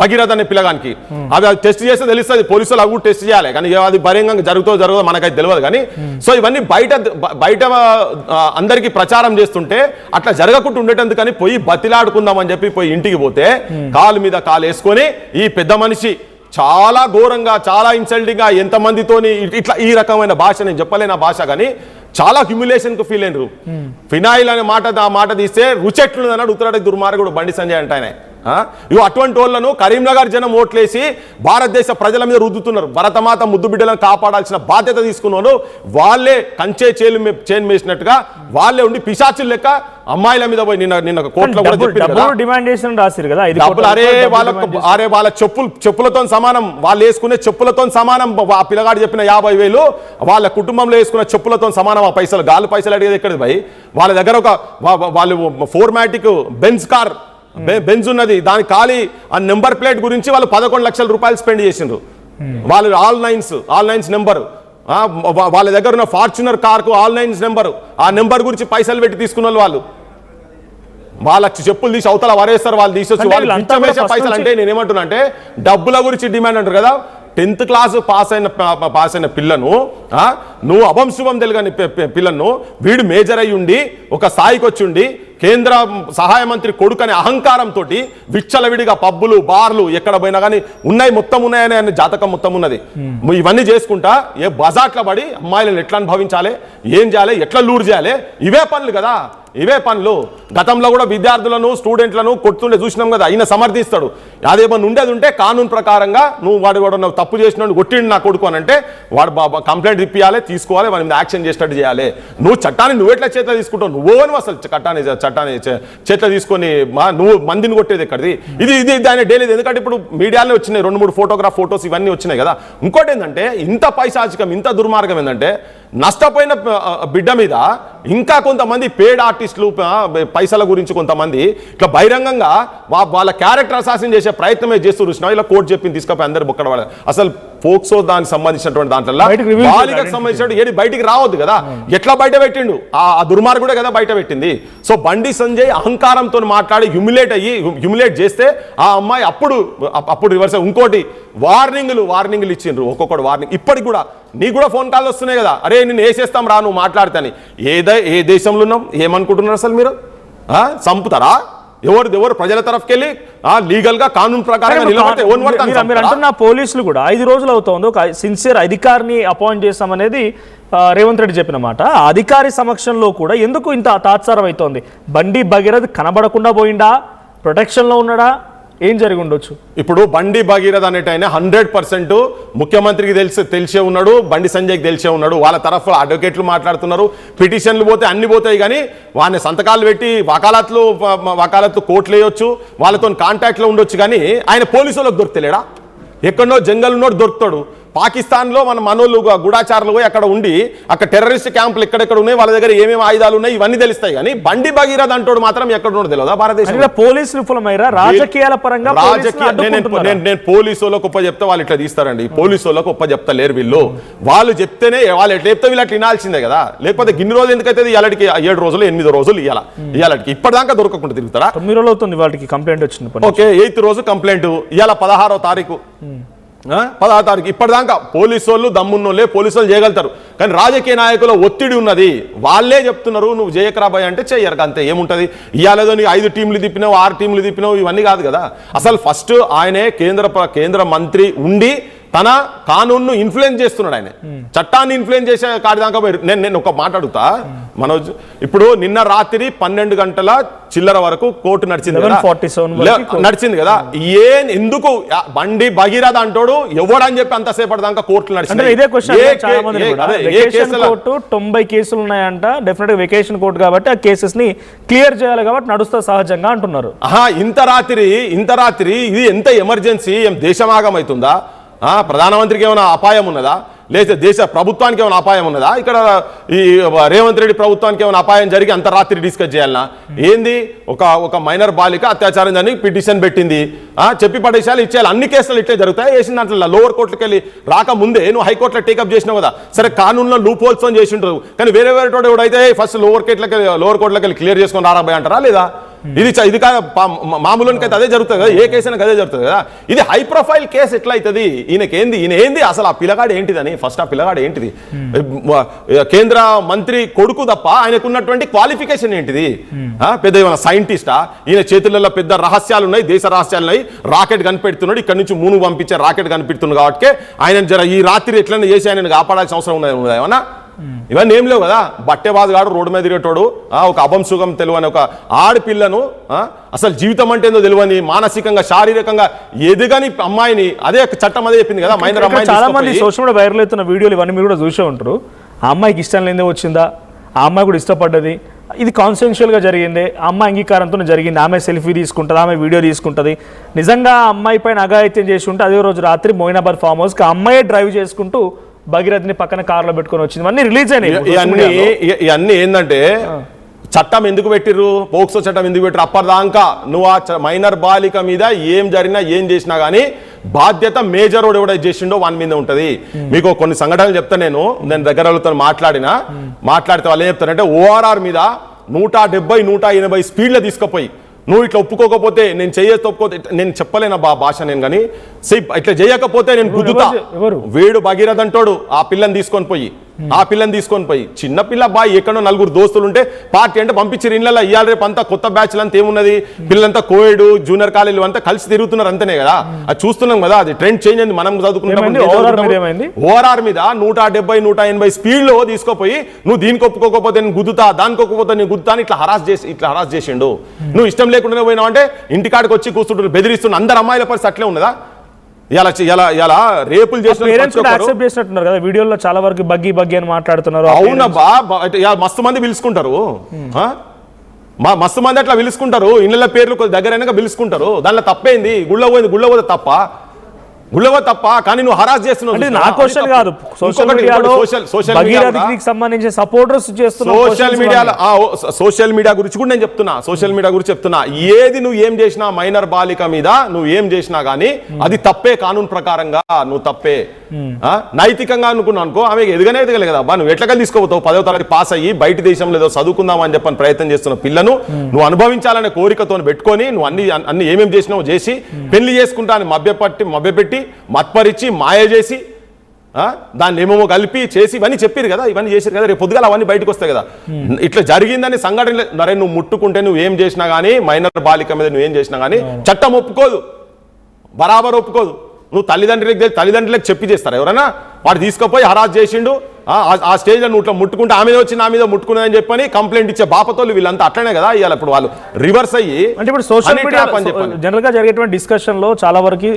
భగీరథ అనే పిల్లగానికి అది టెస్ట్ చేస్తే తెలుస్తుంది, పోలీసులు అవి టెస్ట్ చేయాలి, కానీ అది బహిరంగంగా జరుగుతుందో మనకైతే తెలియదు. కానీ సో ఇవన్నీ బయట అందరికీ ప్రచారం చేస్తుంటే అట్లా జరగకుండా ఉండేటందుకని పోయి బతిలాడుకుందామని చెప్పి పోయి ఇంటికి పోతే కాలు మీద కాలు వేసుకొని ఈ పెద్ద మనిషి చాలా ఘోరంగా, చాలా ఇన్సల్టింగ్గా ఎంతమందితోని ఇట్లా ఈ రకమైన భాష, నేను చెప్పలేను ఆ భాష, కానీ చాలా హ్యూమిలేషన్కు ఫీల్ అయినరు. ఫినాయిల్ అనే మాట తీస్తే రుచెట్లుంది అన్నాడు ఉత్తరాడి దుర్మార్గుడు బండి సంజయ్ అంటే ఆయన. ఇవి అటువంటి వాళ్ళను కరీంనగర్ జనం ఓట్లేసి భారతదేశ ప్రజల మీద రుద్దుతున్నారు. భరతమాత ముద్దు బిడ్డలను కాపాడాల్సిన బాధ్యత తీసుకున్నారు. వాళ్ళే కంచే చేను వేసినట్టుగా వాళ్ళే ఉండి పిశాచులు లెక్క అమ్మాయిల మీద పోయి నిన్న కోర్టులో డిమాండ్ చేసిన రాసిరు కదా డబ్బులు. అరే వాళ్ళ చెప్పులతో సమానం, వాళ్ళు వేసుకునే చెప్పులతో సమానం. ఆ పిల్లగాడు చెప్పిన 50,000 వాళ్ళ కుటుంబంలో వేసుకున్న చెప్పులతో సమానం. ఆ పైసలు గాలి పైసలు అడిగేది ఎక్కడిది భయ్? వాళ్ళ దగ్గర వాళ్ళు 4MATIC బెంజ్ ఉన్నది, దాని ఖాళీ ఆ నెంబర్ ప్లేట్ గురించి వాళ్ళు 11 లక్షల రూపాయలు స్పెండ్ చేసిండ్రు. వాళ్ళు ఆల్ నైన్స్ నెంబర్, వాళ్ళ దగ్గర ఉన్న ఫార్చునర్ కార్కు ఆల్ నైన్స్ నెంబరు, ఆ నెంబర్ గురించి పైసలు పెట్టి తీసుకున్న వాళ్ళు వాళ్ళకి చెప్పులు తీసి అవతల వరేస్తారు. వాళ్ళు తీసేసి వాళ్ళు ఇచ్చమేసే పైసలు. అంటే నేనేమంటున్నా అంటే డబ్బుల గురించి డిమాండ్ అంటారు కదా. 10th క్లాస్ పాస్ అయిన పిల్లను నువ్వు అభంశుభం తెలియని పిల్లను వీడు మేజర్ అయ్యి ఉండి ఒక స్థాయికి వచ్చి ఉండి కేంద్ర సహాయ మంత్రి కొడుకు అనే అహంకారంతో విచ్చలవిడిగా పబ్బులు బార్లు ఎక్కడ పోయినా కానీ మొత్తం ఉన్నాయని ఆయన జాతకం మొత్తం ఉన్నది. ఇవన్నీ చేసుకుంటా ఏ బజాట్ల పడి అమ్మాయిలను ఎట్లా అనుభవించాలి, ఏం చేయాలి, ఎట్లా లూర్ చేయాలి, ఇవే పనులు కదా, ఇవే పనులు. గతంలో కూడా విద్యార్థులను స్టూడెంట్లను కొడుతుండే చూసినాం కదా. ఆయన సమర్థిస్తాడు, అదేమన్నా ఉండేది ఉంటే కానూన్ ప్రకారంగా వాడు తప్పు చేసిన కొట్టిండు నా కొడుకు అని అంటే వాడు కంప్లైంట్ ఇప్పియాలి, తీసుకోవాలి, వాడి మీద యాక్షన్ చేసేటట్టు చేయాలి. నువ్వు చట్టాన్ని నువ్వెట్లా చేతిలో తీసుకుంటావు? నువ్వు అసలు చట్టాన్ని చేతిలో తీసుకొని నువ్వు మందిని కొట్టేది ఎక్కడిది? ఇది ఆయన డైలీ. ఎందుకంటే ఇప్పుడు మీడియాలో వచ్చినాయి 2-3 ఫోటోస్ ఇవన్నీ వచ్చినాయి కదా. ఇంకోటి ఏంటంటే ఇంత పైశాచికం, ఇంత దుర్మార్గం ఏంటంటే నష్టపోయిన బిడ్డ మీద ఇంకా కొంతమంది పేడ్ ఆర్టిస్టులు పైసల గురించి కొంతమంది ఇట్లా బహిరంగంగా వాళ్ళ క్యారెక్టర్ అసాసిన్ చేసే ప్రయత్నమే చేస్తూ చూసినా ఇలా కోర్టు చెప్పింది తీసుకపోయి అందరు బొక్కడ వాళ్ళ. అసలు పోక్సో దానికి సంబంధించినటువంటి దాంట్లో బాలికకు సంబంధించినట్టు ఏది బయటికి రావద్దు కదా. ఎట్లా బయట పెట్టిండు? ఆ దుర్మార్గుడే కదా బయట పెట్టింది. సో బండి సంజయ్ అహంకారంతో మాట్లాడి హ్యూమిలేట్ చేస్తే ఆ అమ్మాయి అప్పుడు రివర్స్. ఇంకోటి వార్నింగ్లు ఇచ్చిండ్రు, ఒక్కొక్కటి వార్నింగ్. ఇప్పటికి కూడా నీకు కూడా ఫోన్ కాల్ వస్తున్నాయి కదా, అరే నేను వేసేస్తాం రా నువ్వు మాట్లాడితే. ఏ దేశంలో ఉన్నాం? ఏమనుకుంటున్నారు అసలు మీరు? చంపుతారా? ఎవరు ప్రజల తరఫుకెళ్ళి లీగల్ గా కానూన్ ప్రకారం మీరు అంటున్న పోలీసులు కూడా 5 రోజులు అవుతుంది ఒక సిన్సియర్ అధికారిని అపాయింట్ చేస్తామనేది రేవంత్ రెడ్డి చెప్పిన మాట. అధికారి సమక్షంలో కూడా ఎందుకు ఇంత తాత్సారం అవుతోంది? బండి భగీరథ్ కనబడకుండా పోయిందా? ప్రొటెక్షన్ లో ఉన్నాడా? ఏం జరిగి ఉండొచ్చు? ఇప్పుడు బండి భగీరథ్ అనేట ఆయన 100% ముఖ్యమంత్రికి తెలిసే ఉన్నాడు, బండి సంజయ్కి తెలిసే ఉన్నాడు. వాళ్ళ తరఫు అడ్వకేట్లు మాట్లాడుతున్నారు, పిటిషన్లు పోతే అన్ని పోతాయి, కానీ వాళ్ళని సంతకాలు పెట్టి వకాలత్లు కోర్టులు వేయొచ్చు, వాళ్ళతో కాంటాక్ట్లో ఉండొచ్చు. కానీ ఆయన పోలీసులకు దొరుకుతలేడా? ఎక్కడో జంగల్ ఉన్నోడు దొరుకుతాడు. పాకిస్తాన్లో మన మనోళ్ళు గూఢాచారులు పోయి అక్కడ ఉండి అక్కడ టెర్రరిస్ట్ క్యాంపులు ఎక్కడెక్కడ ఉన్నాయి, వాళ్ళ దగ్గర ఏమేమి ఆయుధాలు ఉన్నాయి ఇవన్నీ తెలుస్తాయి. కానీ బండి భగీరథ్ అంటోడు మాత్రం ఎక్కడ ఉన్నాడు తెలియదా? భారతదేశంలో పోలీసులు విఫలమైరా? రాజకీయాల పరంగా నేను పోలీసు వాళ్ళకు ఒప్ప చెప్తే వాళ్ళు ఇట్లా తీస్తారండి. పోలీసు వాళ్ళకు ఒప్ప చెప్తలేరు వీళ్ళు. వాళ్ళు చెప్తేనే వాళ్ళు ఎట్లా చెప్తే వీళ్ళు అట్లా వినాల్సిందే కదా. లేకపోతే గిన్ని రోజులు ఎందుకైతే ఇవాళకి 7 రోజులు 8 రోజులు ఇవాళకి ఇప్పటిదాకా దొరకకుండా తిరుగుతారా? 9 రోజులు అవుతుంది వాళ్ళకి కంప్లైంట్ వచ్చింది. ఓకే, 8th రోజు కంప్లైంట్, ఇవాళ 16వ తారీఖు 16వ తారీఖు. ఇప్పటిదాకా పోలీసు వాళ్ళు దమ్మున్నోళ్ళే పోలీసు వాళ్ళు చేయగలుగుతారు, కానీ రాజకీయ నాయకుల ఒత్తిడి ఉన్నది. వాళ్ళే చెప్తున్నారు నువ్వు చేయకరాబాయ్ అంటే చెయ్యరు, అంతే. ఏముంటుంది? ఇవాళదో నీకు 5 టీంలు తిప్పినావు, 6 టీంలు తిప్పినావు, ఇవన్నీ కాదు కదా. అసలు ఫస్ట్ ఆయనే కేంద్ర మంత్రి ఉండి తన కానూన్ను ఇన్ఫ్లుయెన్స్ చేస్తున్నాడు. ఆయన చట్టాన్ని ఇన్ఫ్లుయెన్స్ చేసే కాడిదాకా నేను ఒక మాట అడుగుతా మనోజ్. ఇప్పుడు నిన్న రాత్రి 12 గంటల చిల్లర వరకు కోర్టు నడిచింది కదా. ఎందుకు బండి భగీరథ అంటాడు ఎవడని చెప్పి అంతసేపటి దాకా కోర్టులు నడిచింది? 90 కేసులు ఉన్నాయంట. డెఫినెట్ గా వెకేషన్ కోర్టు కాబట్టి ఆ కేసెస్ ని క్లియర్ చేయాలి కాబట్టి నడుస్తా సహజంగా అంటున్నారు. ఇంత రాత్రి ఇది ఎంత ఎమర్జెన్సీ? ఏం దేశమాగం అవుతుందా? ప్రధానమంత్రికి ఏమైనా అపాయం ఉన్నదా? లేదా దేశ ప్రభుత్వానికి ఏమైనా అపాయం ఉన్నదా? ఇక్కడ ఈ రేవంత్ రెడ్డి ప్రభుత్వానికి ఏమైనా అపాయం జరిగి అంత రాత్రి డిస్కస్ చేయాలన్నా? ఏంది? ఒక మైనర్ బాలిక అత్యాచారం అని పిటిషన్ పెట్టింది, చెప్పి పడేసాలు ఇచ్చేయాలి. అన్ని కేసులు ఇట్లే జరుగుతాయి. వేసిన దాంట్లో లోవర్ కోర్టుకి వెళ్ళి రాకముందే నువ్వు హైకోర్టులో టేకప్ చేసినావు కదా. సరే, కానూన్లో లూప్ హోల్స్ చేసి ఉంటారు, కానీ వేరే ఎవడైతే ఫస్ట్ లోవర్ కోర్టులోకి వెళ్ళి క్లియర్ చేసుకొని రారాబాయ్ అంటారా లేదా? ఇది మామూలుకైతే అదే జరుగుతుంది కదా, ఏ కేసు అయినా అదే జరుగుతుంది కదా. ఇది హై ప్రొఫైల్ కేసు ఎట్లా అవుతుంది? ఈయన ఏంది అసలు? ఆ పిల్లగాడు ఏంటిదని ఫస్ట్ ఆ పిల్లగాడు ఏంటిది? కేంద్ర మంత్రి కొడుకు తప్ప ఆయనకున్నటువంటి క్వాలిఫికేషన్ ఏంటిది? పెద్ద ఏమైనా సైంటిస్టా? ఈయన చేతులలో పెద్ద రహస్యాలు ఉన్నాయి, దేశ రహస్యాలు ఉన్నాయి. రాకెట్ కనిపెడుతున్నాడు, ఇక్కడ నుంచి మూను పంపించే రాకెట్ కనిపెడుతున్నాడు కాబట్టి ఆయన జర ఈ రాత్రి ఎట్లన్నా చేసి ఆయన కాపాడాల్సిన అవసరం ఉన్నది ఏమన్నా? ఇవన్నీ ఏం లేవు కదా. బట్టెబాజుగాడు రోడ్డు మీద తిరిగేటోడు, ఒక అభంసుగం తెలియని ఒక ఆడపిల్లను, అసలు జీవితం అంటే ఏందో తెలియని, మానసికంగా శారీరకంగా ఎదుగని అమ్మాయిని, అదే చట్టం అదే చెప్పింది కదా, మైనర్ అమ్మాయి. చాలా మంది సోషల్ మీడియా వైరల్ అవుతున్న వీడియోలు ఇవన్నీ మీరు కూడా చూసే ఉంటారు. ఆ అమ్మాయికి ఇష్టం లేదే వచ్చిందా, ఆ అమ్మాయి కూడా ఇష్టపడ్డది, ఇది కాన్సెన్షువల్గా జరిగింది, ఆ అమ్మాయి అంగీకారంతో జరిగింది, ఆమె సెల్ఫీ తీసుకుంటుంది, ఆమె వీడియో తీసుకుంటుంది. నిజంగా ఆ అమ్మాయి పైన అఘాయిత్యం చేసి ఉంటే అదే రోజు రాత్రి మోయినాబాద్ ఫామ్ హౌస్కి ఆ అమ్మాయి డ్రైవ్ చేసుకుంటూ భగీరథ్ని పక్కన కార్లో పెట్టుకొని వచ్చింది. ఇవన్నీ రిలీజ్ అయినాయి. ఇవన్నీ ఏంటంటే చట్టం ఎందుకు పెట్టిర్రు, పోక్సో చట్టం ఎందుకు పెట్టిర్రు? అప్పటిదాకా నువ్వు ఆ మైనర్ బాలిక మీద ఏం జరిగినా ఏం చేసినా కానీ బాధ్యత మేజర్ వాడు ఎవడైతే చేసిండో వాని మీద ఉంటది. మీకు కొన్ని సంఘటనలు చెప్తా. నేను దగ్గర వాళ్ళతో మాట్లాడితే వాళ్ళు ఏం చెప్తారంటే, ఓఆర్ఆర్ మీద 170, 180 స్పీడ్లో తీసుకుపోయి నువ్వు ఇట్లా ఒప్పుకోకపోతే, నేను చేయొచ్చు ఒప్పుకోతే, నేను చెప్పలేను భాష నేను, కానీ ఇట్లా చేయకపోతే నేను గుద్దుతా. వీడు భగీరథ్ అంటాడు ఆ పిల్లని తీసుకొని పోయి చిన్న పిల్ల బాయ్ ఎక్కడో 4 దోస్తులు ఉంటే పార్టీ అంటే పంపించారు ఇళ్ళల్లో. ఇవాళ రేపు అంతా కొత్త బ్యాచ్లు అంతా ఏమున్నది, పిల్లలంతా కోవిడ్ జూనియర్ కాలేజీలు అంతా కలిసి తిరుగుతున్నారు అంతనే కదా. అది చూస్తున్నాం కదా, అది ట్రెండ్ చేంజ్ అయింది. మనం చదువుకుంటాం. ఓఆర్ఆర్ మీద 170, 180 స్పీడ్లో తీసుకోపోయి నువ్వు దీనికి ఒప్పుకోకపోతే నేను గుద్దుతా, దానికి ఒప్పుకోకపోతే నేను గుద్దుతా అని ఇట్లా హరాస్ చేసిండు. నువ్వు ఇష్టం లేకుండా పోయినావు అంటే ఇంటికాడికి వచ్చి కూర్చుంటున్నారు, బెదిరిస్తున్న. అందరు అమ్మాయిల పరిస్థితి అట్లే ఉన్నదా? ఇలా రేపులు చేసినట్టున్నారు కదా వీడియోలో, చాలా వరకు బగ్గి అని మాట్లాడుతున్నారు. అవునబ్బా, మస్తు మంది పిలుచుకుంటారు, మస్తు మంది అట్లా పిలుచుకుంటారు. ఇళ్ళ పేర్లు దగ్గరైనా పిలుచుకుంటారు. దానిలో తప్పేంది? గుళ్ళ పోతే తప్ప కానీ నువ్వు హరాస్ చేస్తున్నావు. నా క్వశ్చన్ కాదు, సోషల్ మీడియాకి సంబంధించిన సపోర్టర్స్ చేస్తున్నారు. సోషల్ మీడియా గురించి కూడా నేను చెప్తున్నా. ఏది నువ్వు ఏం చేసినా మైనర్ బాలిక మీద నువ్వు ఏం చేసినా గానీ అది తప్పే. కానూన్ ప్రకారంగా నువ్వు తప్పే. నైతికంగా అనుకో ఆమె ఎదగలే కదా. నువ్వు ఎట్లా తీసుకోపోతావు? 10వ తరగతి పాస్ అయ్యి బయట దేశంలో ఏదో చదువుకుందాం అని చెప్పని ప్రయత్నం చేస్తున్న పిల్లను నువ్వు అనుభవించాలనే కోరికతో పెట్టుకొని నువ్వు అన్ని ఏమేమి చేసినావు చేసి పెళ్లి చేసుకుంటా అని మభ్యపెట్టి మత్పరిచి మాయ చేసి దాన్ని ఏమేమో కలిపి చేసి ఇవన్నీ చెప్పారు కదా, ఇవన్నీ చేశారు కదా. రేపు పొద్దుగాల అవన్నీ బయటకు వస్తాయి కదా. ఇట్లా జరిగిందని సంఘటన నువ్వు ముట్టుకుంటే నువ్వు ఏం చేసినా కానీ, మైనర్ బాలిక మీద నువ్వేం చేసినా కానీ చట్టం ఒప్పుకోదు, బరాబర్ ఒప్పుకోదు. నువ్వు తల్లిదండ్రులకు చెప్పి చేస్తారు ఎవరైనా? వాడు తీసుకుపోయి హరాస్ చేసిండు, ఆ స్టేజ్లో నువ్వు ఇట్లా ముట్టుకుంటే ఆమె వచ్చి నా మీద ముట్టుకున్నదని చెప్పని కంప్లైంట్ ఇచ్చే బాపతోళ్ళు వీళ్ళంతా అట్లనే కదా. ఇవాళ ఇప్పుడు వాళ్ళు రివర్స్ అయ్యి అంటే ఇప్పుడు సోషల్ మీడియా జనరల్ గా జరిగేటువంటి డిస్కషన్ లో చాలా వరకు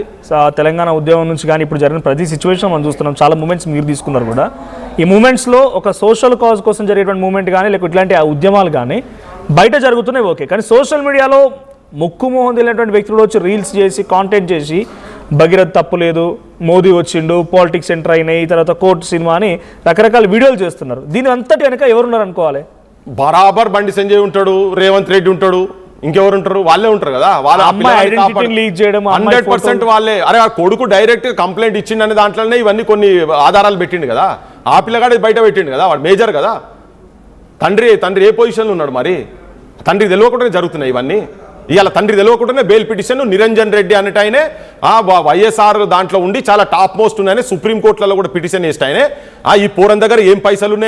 తెలంగాణ ఉద్యమం నుంచి కానీ ఇప్పుడు జరిగిన ప్రతి సిచ్యువేషన్ మనం చూస్తున్నాం. చాలా మూమెంట్స్ మీరు తీసుకున్నారు కూడా. ఈ మూమెంట్స్ లో ఒక సోషల్ కాజ్ కోసం జరిగేటువంటి మూమెంట్ కానీ లేకపోతే ఇట్లాంటి ఉద్యమాలు కానీ బయట జరుగుతున్నాయి ఓకే, కానీ సోషల్ మీడియాలో ముక్కుమోహం తెలియనటువంటి వ్యక్తులు వచ్చి రీల్స్ చేసి కాంటెంట్ చేసి భగీరథ్ తప్పు లేదు, మోదీ వచ్చిండు, పాలిటిక్స్ ఎంటర్ అయినాయి, తర్వాత కోర్టు సినిమా అని రకరకాల వీడియోలు చేస్తున్నారు. దీని అంతటి వెనక ఎవరున్నారు అనుకోవాలి? బరాబర్ బండి సంజయ్ ఉంటాడు, రేవంత్ రెడ్డి ఉంటాడు, ఇంకెవరు ఉంటారు? వాళ్ళే ఉంటారు కదా. వాళ్ళ 100% వాళ్ళే. అరే ఆ కొడుకు డైరెక్ట్ కంప్లైంట్ ఇచ్చిండనే దాంట్లోనే ఇవన్నీ కొన్ని ఆధారాలు పెట్టిండు కదా. ఆ పిల్లగాడి బయట పెట్టిండు కదా, వాడు మేజర్ కదా. తండ్రి ఏ పొజిషన్లో ఉన్నాడు? మరి తండ్రికి తెలియకుండానే జరుగుతున్నాయి ఇవన్నీ. ఇవాళ తండ్రి తెలియకుండానే బెయిల్ పిటిషన్ నిరంజన్ రెడ్డి అన్నట్టు ఆయనే వైఎస్ఆర్ దాంట్లో ఉండి చాలా టాప్ మోస్ట్ ఉన్నాయని సుప్రీంకోర్టులలో కూడా పిటిషన్ వేస్ట్ ఆయనే. ఈ పోరం దగ్గర ఏం పైసలు ఉన్నాయి